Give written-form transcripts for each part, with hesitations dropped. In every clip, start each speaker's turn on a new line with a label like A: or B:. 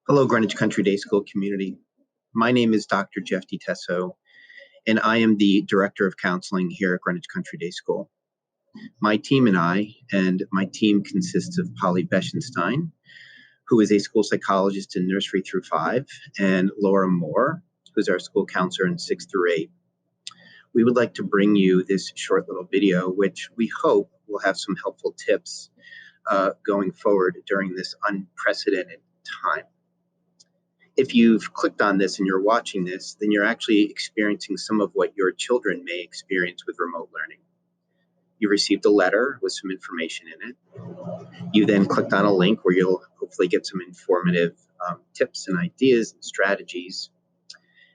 A: Hello, Greenwich Country Day School community. My name is Dr. Jeff DiTesso, and I am the Director of Counseling here at Greenwich Country Day School. My team and my team consists of Polly Beschenstein, who is a school psychologist in nursery through 5, and Laura Moore, who's our school counselor in 6 through 8. We would like to bring you this short little video, which we hope will have some helpful tips going forward during this unprecedented time. If you've clicked on this and you're watching this, then you're actually experiencing some of what your children may experience with remote learning. You received a letter with some information in it. You then clicked on a link where you'll hopefully get some informative tips and ideas and strategies.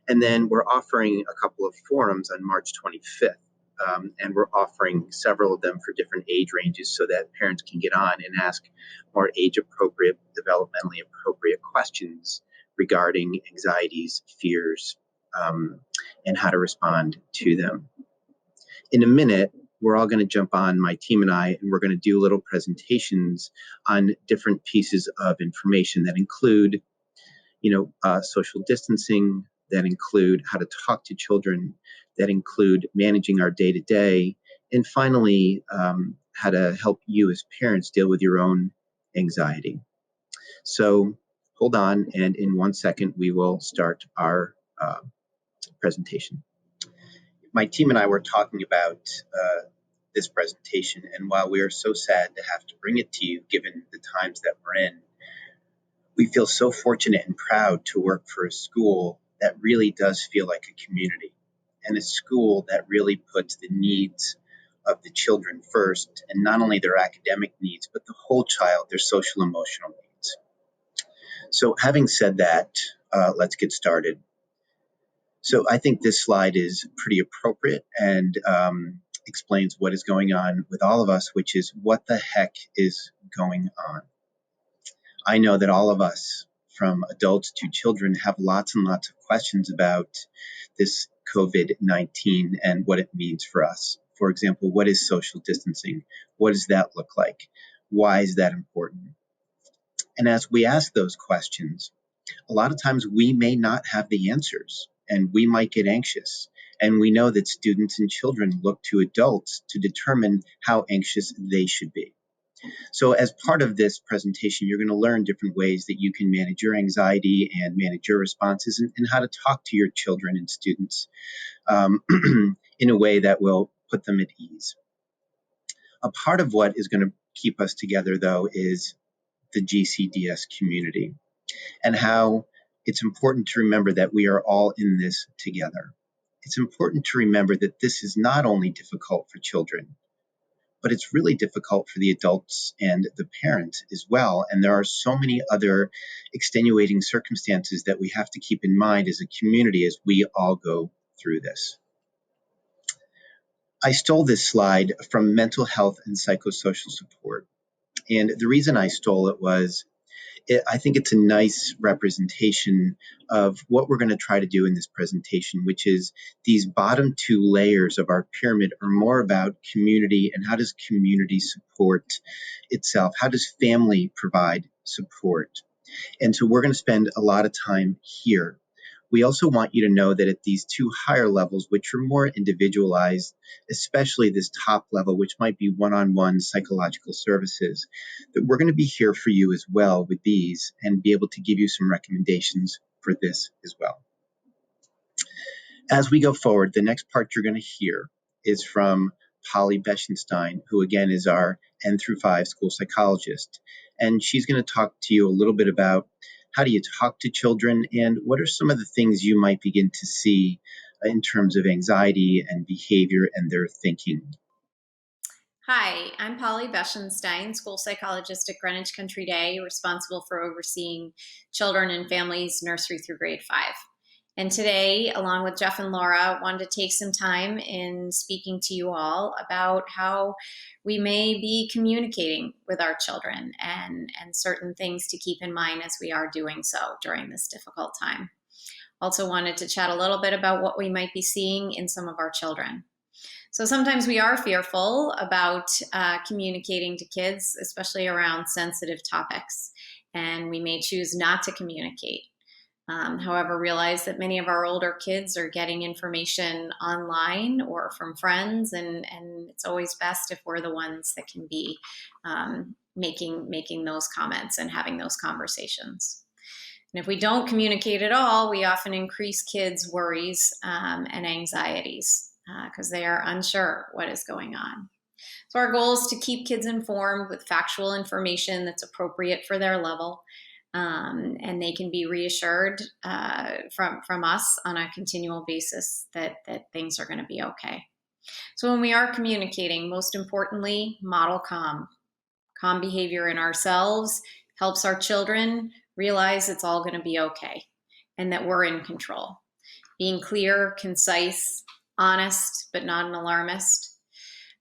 A: And then we're offering a couple of forums on March 25th. And we're offering several of them for different age ranges so that parents can get on and ask more age-appropriate, developmentally appropriate questions regarding anxieties, fears, and how to respond to them. In a minute, we're all going to jump on, my team and I, and we're going to do little presentations on different pieces of information that include, social distancing, that include how to talk to children, that include managing our day-to-day, and finally, how to help you as parents deal with your own anxiety. So hold on, and in 1 second, we will start our presentation. My team and I were talking about this presentation, and while we are so sad to have to bring it to you, given the times that we're in, we feel so fortunate and proud to work for a school that really does feel like a community, and a school that really puts the needs of the children first, and not only their academic needs, but the whole child, their social emotional needs. So having said that, let's get started. So I think this slide is pretty appropriate and explains what is going on with all of us, which is what the heck is going on. I know that all of us, from adults to children, have lots and lots of questions about this COVID-19 and what it means for us. For example, what is social distancing? What does that look like? Why is that important? And as we ask those questions, a lot of times we may not have the answers and we might get anxious. And we know that students and children look to adults to determine how anxious they should be. So as part of this presentation, you're going to learn different ways that you can manage your anxiety and manage your responses, and how to talk to your children and students in a way that will put them at ease. A part of what is going to keep us together, though, is the GCDS community, and how it's important to remember that we are all in this together. It's important to remember that this is not only difficult for children, but it's really difficult for the adults and the parents as well. And there are so many other extenuating circumstances that we have to keep in mind as a community as we all go through this. I stole this slide from Mental Health and Psychosocial Support. And the reason I stole it was I think it's a nice representation of what we're going to try to do in this presentation, which is these bottom 2 layers of our pyramid are more about community and how does community support itself? How does family provide support? And so we're going to spend a lot of time here. We also want you to know that at these 2 higher levels, which are more individualized, especially this top level, which might be one-on-one psychological services, that we're going to be here for you as well with these and be able to give you some recommendations for this as well. As we go forward, the next part you're going to hear is from Polly Beschenstein, who again is our N through 5 school psychologist. And she's going to talk to you a little bit about how do you talk to children and what are some of the things you might begin to see in terms of anxiety and behavior and their thinking.
B: Hi, I'm Polly Beschenstein, school psychologist at Greenwich Country Day, responsible for overseeing children and families nursery through grade 5. And today, along with Jeff and Laura, wanted to take some time in speaking to you all about how we may be communicating with our children and certain things to keep in mind as we are doing so during this difficult time. Also wanted to chat a little bit about what we might be seeing in some of our children. So sometimes we are fearful about communicating to kids, especially around sensitive topics. and we may choose not to communicate. However, realize that many of our older kids are getting information online or from friends, and it's always best if we're the ones that can be making those comments and having those conversations. And if we don't communicate at all, we often increase kids' worries and anxieties because they are unsure what is going on. So our goal is to keep kids informed with factual information that's appropriate for their level. And they can be reassured from us on a continual basis that things are going to be okay. So when we are communicating, most importantly, model calm. Calm behavior in ourselves helps our children realize it's all going to be okay and that we're in control. Being clear, concise, honest, but not an alarmist.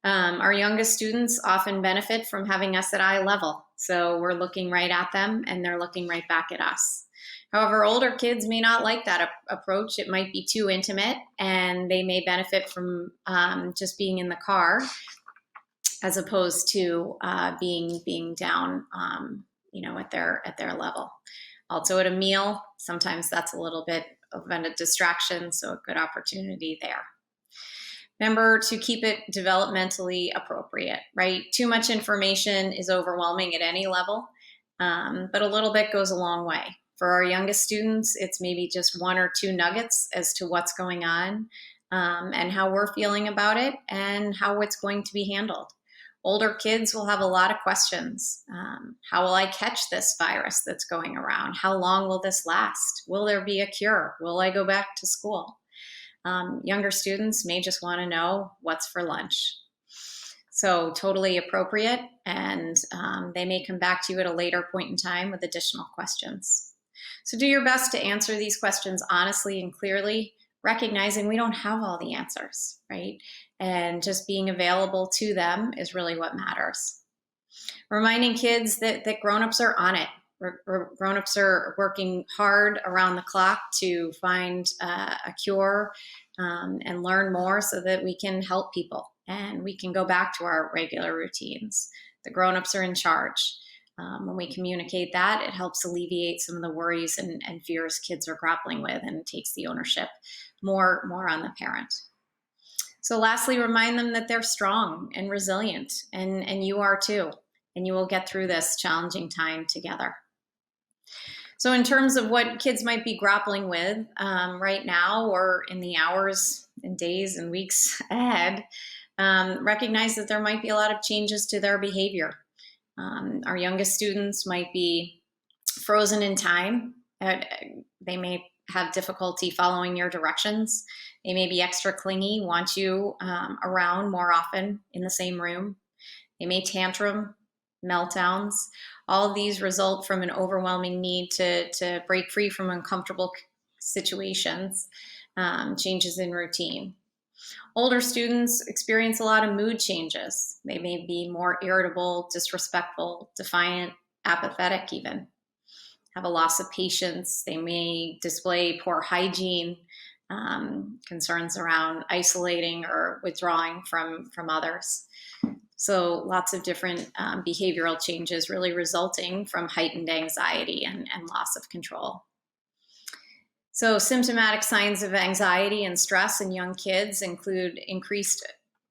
B: Our youngest students often benefit from having us at eye level. So we're looking right at them and they're looking right back at us. However, older kids may not like that approach. It might be too intimate and they may benefit from just being in the car as opposed to being down at their level. Also at a meal, sometimes that's a little bit of a distraction, so a good opportunity there. Remember to keep it developmentally appropriate, right? Too much information is overwhelming at any level, but a little bit goes a long way. For our youngest students, it's maybe just 1 or 2 nuggets as to what's going on and how we're feeling about it and how it's going to be handled. Older kids will have a lot of questions. How will I catch this virus that's going around? How long will this last? Will there be a cure? Will I go back to school? Younger students may just want to know what's for lunch. So totally appropriate, and they may come back to you at a later point in time with additional questions. So do your best to answer these questions honestly and clearly, recognizing we don't have all the answers, right? And just being available to them is really what matters. Reminding kids that grown-ups are on it. Grown-ups are working hard around the clock to find a cure and learn more so that we can help people and we can go back to our regular routines. The grown-ups are in charge. When we communicate that, it helps alleviate some of the worries and fears kids are grappling with and takes the ownership more on the parent. So lastly, remind them that they're strong and resilient, and you are too, and you will get through this challenging time together. So in terms of what kids might be grappling with right now or in the hours and days and weeks ahead, recognize that there might be a lot of changes to their behavior. Our youngest students might be frozen in time. They may have difficulty following your directions. They may be extra clingy, want you around more often in the same room. They may tantrum, meltdowns. All of these result from an overwhelming need to break free from uncomfortable situations, changes in routine. Older students experience a lot of mood changes. They may be more irritable, disrespectful, defiant, apathetic even, have a loss of patience. They may display poor hygiene, concerns around isolating or withdrawing from others. So lots of different behavioral changes really resulting from heightened anxiety and loss of control. So symptomatic signs of anxiety and stress in young kids include increased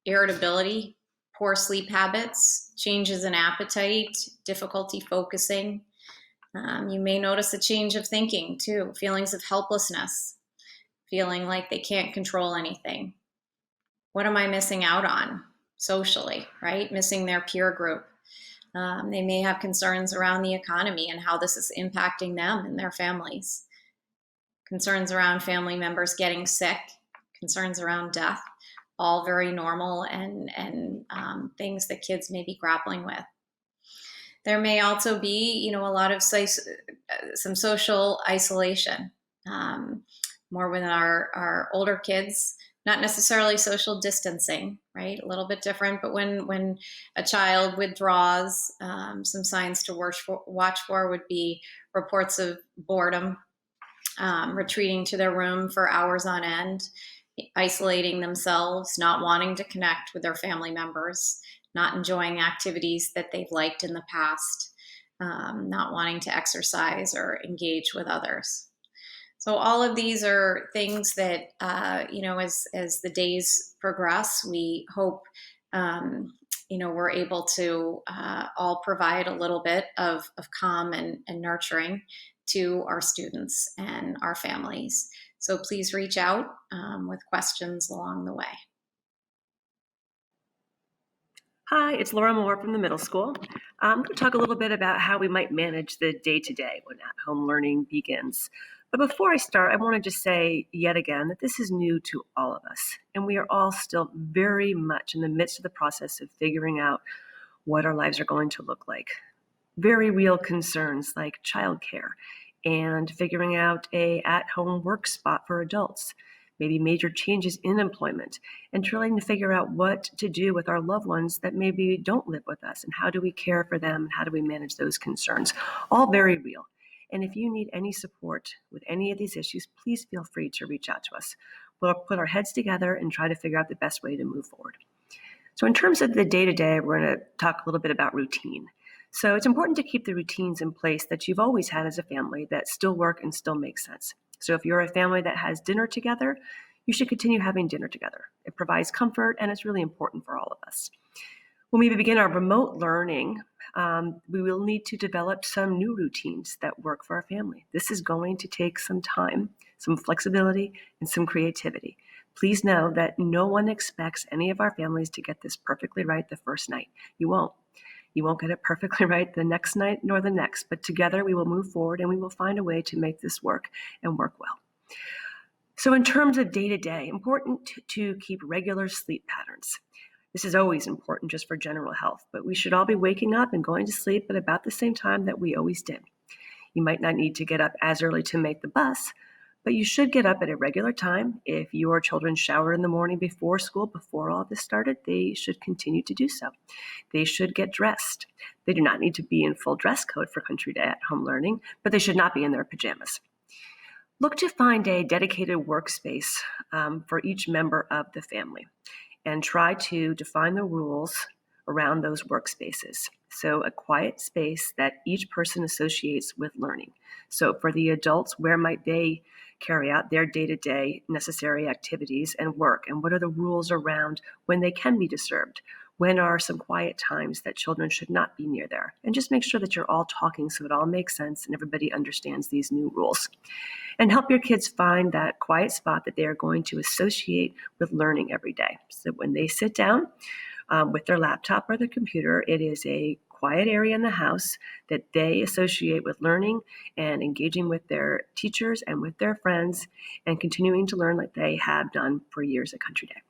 B: irritability, poor sleep habits, changes in appetite, difficulty focusing. You may notice a change of thinking too, feelings of helplessness, feeling like they can't control anything. What am I missing out on socially, right? Missing their peer group. They may have concerns around the economy and how this is impacting them and their families. Concerns around family members getting sick, concerns around death, all very normal and things that kids may be grappling with. There may also be, a lot of some social isolation, more with our older kids, not necessarily social distancing, right? A little bit different, but when a child withdraws, some signs to watch for would be reports of boredom, retreating to their room for hours on end, isolating themselves, not wanting to connect with their family members, not enjoying activities that they've liked in the past, not wanting to exercise or engage with others. So all of these are things that, as the days progress, we hope, we're able to all provide a little bit of calm and nurturing to our students and our families. So please reach out with questions along the way.
C: Hi, it's Laura Moore from the middle school. I'm going to talk a little bit about how we might manage the day-to-day when at-home learning begins. But before I start, I want to just say yet again that this is new to all of us, and we are all still very much in the midst of the process of figuring out what our lives are going to look like. Very real concerns like childcare and figuring out a at-home work spot for adults, maybe major changes in employment, and trying to figure out what to do with our loved ones that maybe don't live with us, and how do we care for them, and how do we manage those concerns. All very real. And if you need any support with any of these issues, please feel free to reach out to us. We'll put our heads together and try to figure out the best way to move forward. So in terms of the day-to-day, we're going to talk a little bit about routine. So it's important to keep the routines in place that you've always had as a family that still work and still make sense. So if you're a family that has dinner together, you should continue having dinner together. It provides comfort, and it's really important for all of us. When we begin our remote learning, we will need to develop some new routines that work for our family. This is going to take some time, some flexibility, and some creativity. Please know that no one expects any of our families to get this perfectly right the first night. You won't. You won't get it perfectly right the next night nor the next, but together we will move forward and we will find a way to make this work and work well. So in terms of day-to-day, important to keep regular sleep patterns. This is always important just for general health, but we should all be waking up and going to sleep at about the same time that we always did. You might not need to get up as early to make the bus, but you should get up at a regular time. If your children shower in the morning before school, before all this started, they should continue to do so. They should get dressed. They do not need to be in full dress code for Country Day at home learning, but they should not be in their pajamas. Look to find a dedicated workspace for each member of the family and try to define the rules around those workspaces. So a quiet space that each person associates with learning. So for the adults, where might they carry out their day-to-day necessary activities and work? And what are the rules around when they can be disturbed? When are some quiet times that children should not be near there? And just make sure that you're all talking so it all makes sense and everybody understands these new rules. And help your kids find that quiet spot that they are going to associate with learning every day. So when they sit down with their laptop or their computer, it is a quiet area in the house that they associate with learning and engaging with their teachers and with their friends and continuing to learn like they have done for years at Country Day.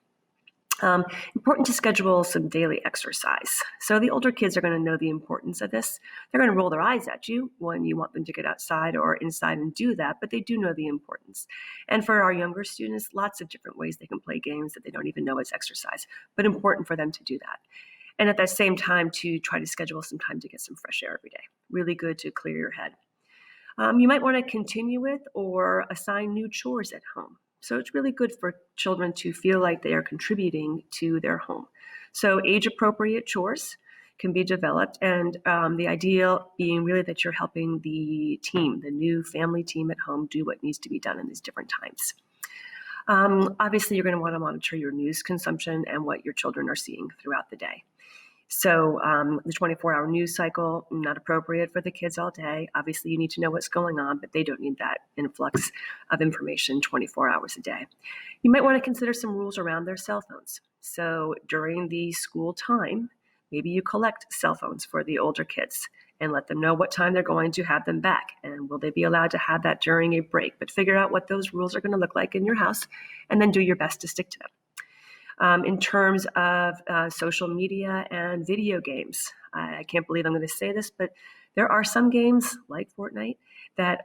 C: Important to schedule some daily exercise. So the older kids are going to know the importance of this. They're going to roll their eyes at you when you want them to get outside or inside and do that, but they do know the importance. And for our younger students, lots of different ways they can play games that they don't even know it's exercise, but important for them to do that. And at that same time, to try to schedule some time to get some fresh air every day. Really good to clear your head. You might want to continue with or assign new chores at home. So it's really good for children to feel like they are contributing to their home. So age-appropriate chores can be developed, and the ideal being really that you're helping the team, the new family team at home, do what needs to be done in these different times. Obviously, you're going to want to monitor your news consumption and what your children are seeing throughout the day. So the 24-hour news cycle, not appropriate for the kids all day. Obviously, you need to know what's going on, but they don't need that influx of information 24 hours a day. You might want to consider some rules around their cell phones. So during the school time, maybe you collect cell phones for the older kids and let them know what time they're going to have them back. And will they be allowed to have that during a break? But figure out what those rules are going to look like in your house and then do your best to stick to them. In terms of social media and video games, I can't believe I'm going to say this, but there are some games like Fortnite that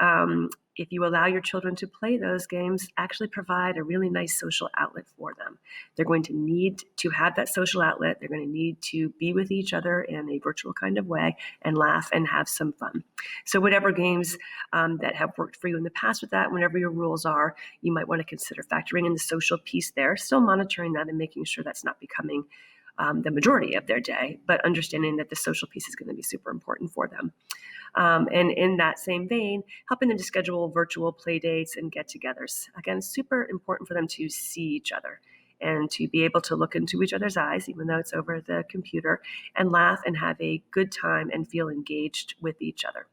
C: if you allow your children to play those games, actually provide a really nice social outlet for them. They're going to need to have that social outlet. They're going to need to be with each other in a virtual kind of way and laugh and have some fun. So whatever games that have worked for you in the past with that, whenever your rules are, you might want to consider factoring in the social piece there, still monitoring that and making sure that's not becoming the majority of their day, but understanding that the social piece is going to be super important for them. And in that same vein, helping them to schedule virtual play dates and get-togethers. Again, super important for them to see each other and to be able to look into each other's eyes, even though it's over the computer, and laugh and have a good time and feel engaged with each other.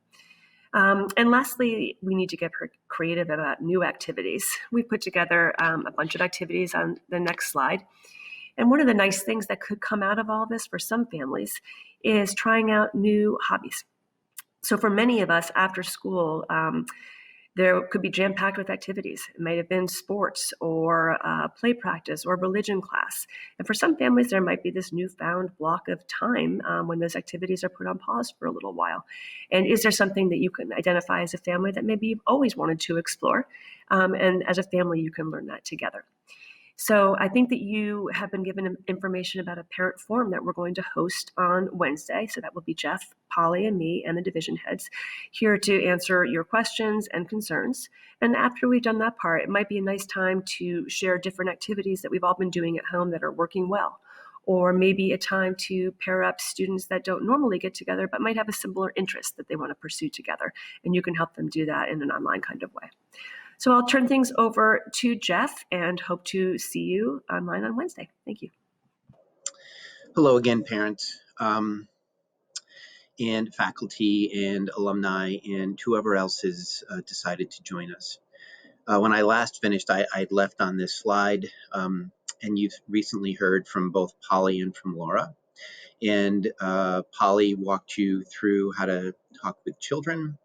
C: And lastly, we need to get creative about new activities. We've put together a bunch of activities on the next slide. And one of the nice things that could come out of all this for some families is trying out new hobbies. So for many of us after school, there could be jam-packed with activities. It might have been sports or play practice or religion class. And for some families, there might be this newfound block of time when those activities are put on pause for a little while. And is there something that you can identify as a family that maybe you've always wanted to explore? And as a family, you can learn that together. So I think that you have been given information about a parent forum that we're going to host on Wednesday. So that will be Jeff, Polly, and me, and the division heads here to answer your questions and concerns. And after we've done that part, it might be a nice time to share different activities that we've all been doing at home that are working well. Or maybe a time to pair up students that don't normally get together but might have a similar interest that they want to pursue together. And you can help them do that in an online kind of way. So I'll turn things over to Jeff and hope to see you online on Wednesday. Thank you.
A: Hello again, parents and faculty and alumni and whoever else has decided to join us. When I last finished, I'd left on this slide, and you've recently heard from both Polly and from Laura. And Polly walked you through how to talk with children.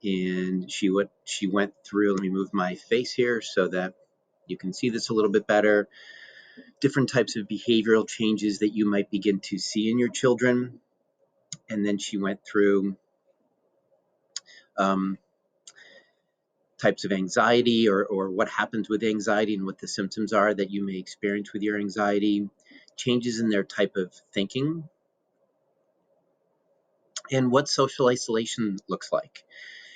A: And she went through, let me move my face here so that you can see this a little bit better, different types of behavioral changes that you might begin to see in your children. And then she went through types of anxiety or what happens with anxiety and what the symptoms are that you may experience with your anxiety, changes in their type of thinking, and what social isolation looks like.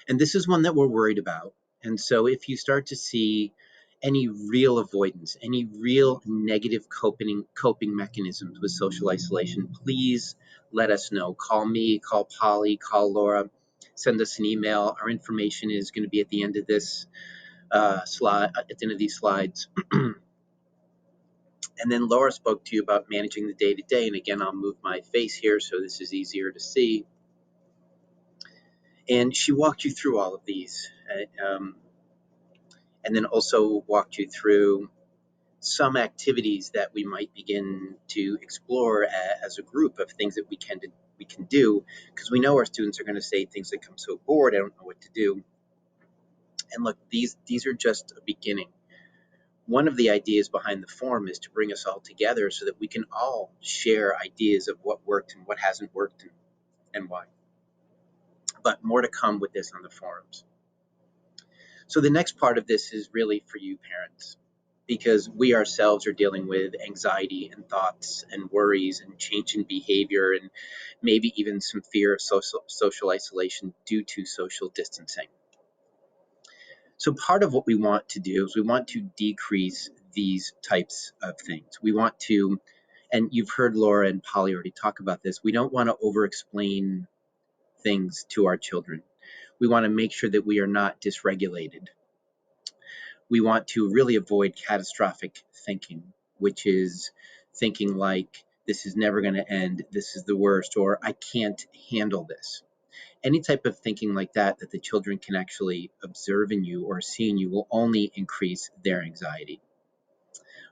A: And this is one that we're worried about. And so if you start to see any real avoidance, any real negative coping mechanisms with social isolation, please let us know. Call me, call Polly, call Laura, send us an email. Our information is going to be at the end of this slide, at the end of these slides. And then Laura spoke to you about managing the day-to-day. And again, I'll move my face here so this is easier to see. And she walked you through all of these, and then also walked you through some activities that we might begin to explore as a group of things that we can do, because we know our students are going to say things like, I'm so bored, I don't know what to do. And look, these are just a beginning. One of the ideas behind the forum is to bring us all together so that we can all share ideas of what worked and what hasn't worked and why. But more to come with this on the forums. So the next part of this is really for you parents, because we ourselves are dealing with anxiety and thoughts and worries and change in behavior and maybe even some fear of social isolation due to social distancing. So part of what we want to do is we want to decrease these types of things. We want to, and you've heard Laura and Polly already talk about this, we don't want to over-explain things to our children. We want to make sure that we are not dysregulated. We want to really avoid catastrophic thinking, which is thinking like, this is never going to end, this is the worst, or I can't handle this. Any type of thinking like that the children can actually observe in you or see in you will only increase their anxiety.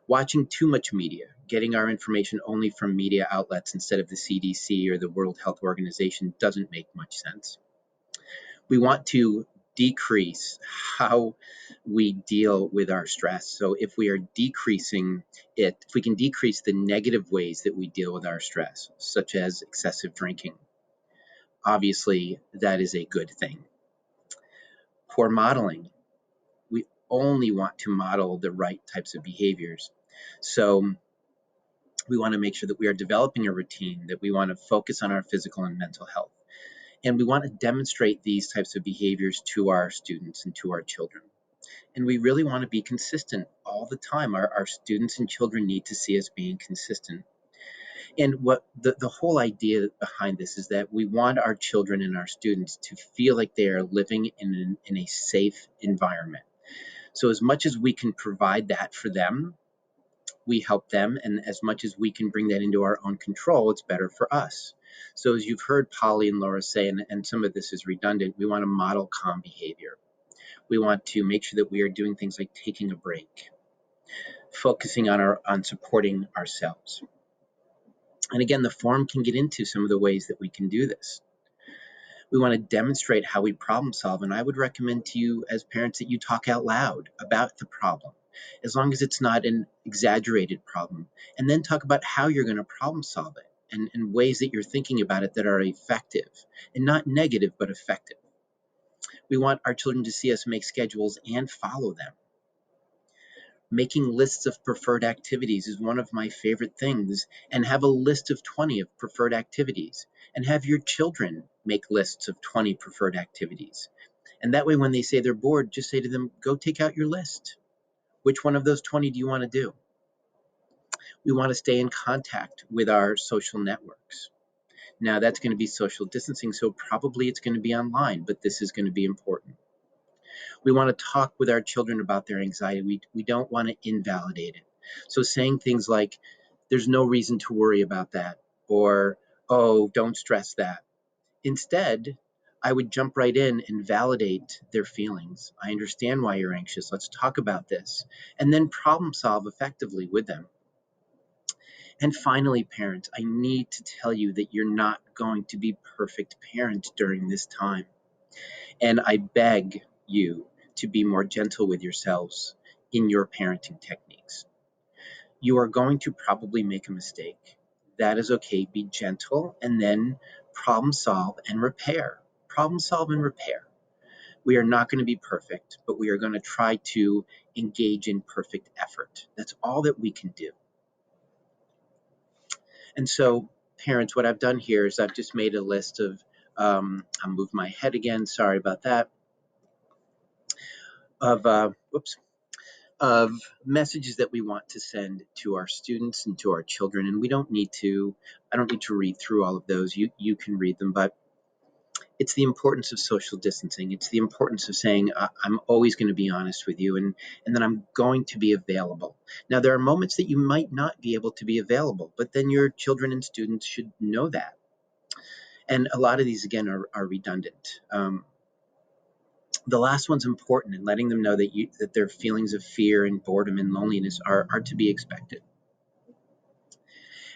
A: Watching too much media, getting our information only from media outlets instead of the CDC or the World Health Organization doesn't make much sense. We want to decrease how we deal with our stress. So if we are decreasing it, if we can decrease the negative ways that we deal with our stress, such as excessive drinking, obviously that is a good thing. Poor modeling. We only want to model the right types of behaviors. So we want to make sure that we are developing a routine, that we want to focus on our physical and mental health. And we want to demonstrate these types of behaviors to our students and to our children. And we really want to be consistent all the time. Our students and children need to see us being consistent. And what the whole idea behind this is that we want our children and our students to feel like they are living in a safe environment. So as much as we can provide that for them, we help them, and as much as we can bring that into our own control, it's better for us. So as you've heard Polly and Laura say, and some of this is redundant, we want to model calm behavior. We want to make sure that we are doing things like taking a break, focusing on supporting ourselves. And again, the forum can get into some of the ways that we can do this. We want to demonstrate how we problem solve, and I would recommend to you as parents that you talk out loud about the problem, as long as it's not an exaggerated problem, and then talk about how you're going to problem solve it and ways that you're thinking about it that are effective, and not negative, but effective. We want our children to see us make schedules and follow them. Making lists of preferred activities is one of my favorite things, and have a list of 20 of preferred activities, and have your children make lists of 20 preferred activities. And that way, when they say they're bored, just say to them, go take out your list. Which one of those 20 do you want to do? We want to stay in contact with our social networks. Now, that's going to be social distancing, so probably it's going to be online, but this is going to be important. We want to talk with our children about their anxiety. We don't want to invalidate it. So saying things like, there's no reason to worry about that, or, oh, don't stress that. Instead, I would jump right in and validate their feelings. I understand why you're anxious. Let's talk about this. And then problem solve effectively with them. And finally, parents, I need to tell you that you're not going to be perfect parents during this time. And I beg you to be more gentle with yourselves in your parenting techniques. You are going to probably make a mistake. That is okay. Be gentle and then problem solve and repair. Problem solve and repair. We are not going to be perfect, but we are going to try to engage in perfect effort. That's all that we can do. And so, parents, what I've done here is I've just made a list of, I'll move my head again, sorry about that, of messages that we want to send to our students and to our children. And I don't need to read through all of those. You can read them, but it's the importance of social distancing. It's the importance of saying, I'm always going to be honest with you, and then I'm going to be available. Now, there are moments that you might not be able to be available, but then your children and students should know that. And a lot of these, again, are redundant. The last one's important, in letting them know that their feelings of fear and boredom and loneliness are to be expected.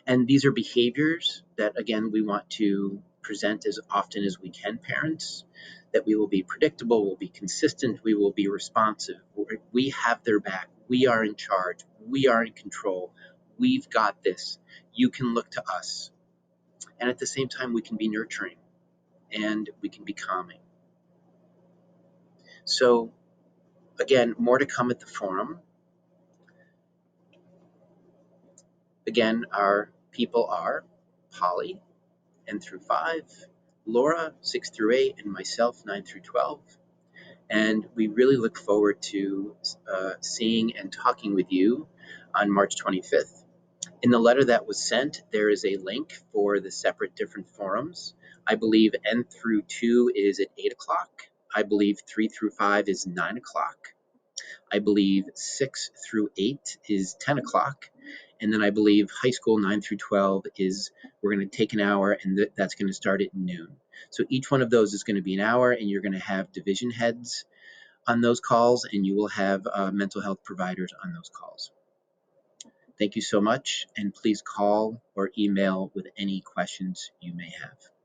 A: And these are behaviors that, again, we want to present as often as we can, parents, that we will be predictable, we'll be consistent, we will be responsive. We have their back. We are in charge. We are in control. We've got this. You can look to us. And at the same time, we can be nurturing and we can be calming. So, again, more to come at the forum. Again, our people are Polly, N through 5, Laura, 6 through 8, and myself, 9 through 12. And we really look forward to seeing and talking with you on March 25th. In the letter that was sent, there is a link for the separate different forums. I believe N through 2 is at 8 o'clock. I believe 3 through 5 is 9 o'clock. I believe 6 through 8 is 10 o'clock. And then I believe high school 9 through 12 is, we're going to take an hour, and that's going to start at noon. So each one of those is going to be an hour, and you're going to have division heads on those calls, and you will have mental health providers on those calls. Thank you so much, and please call or email with any questions you may have.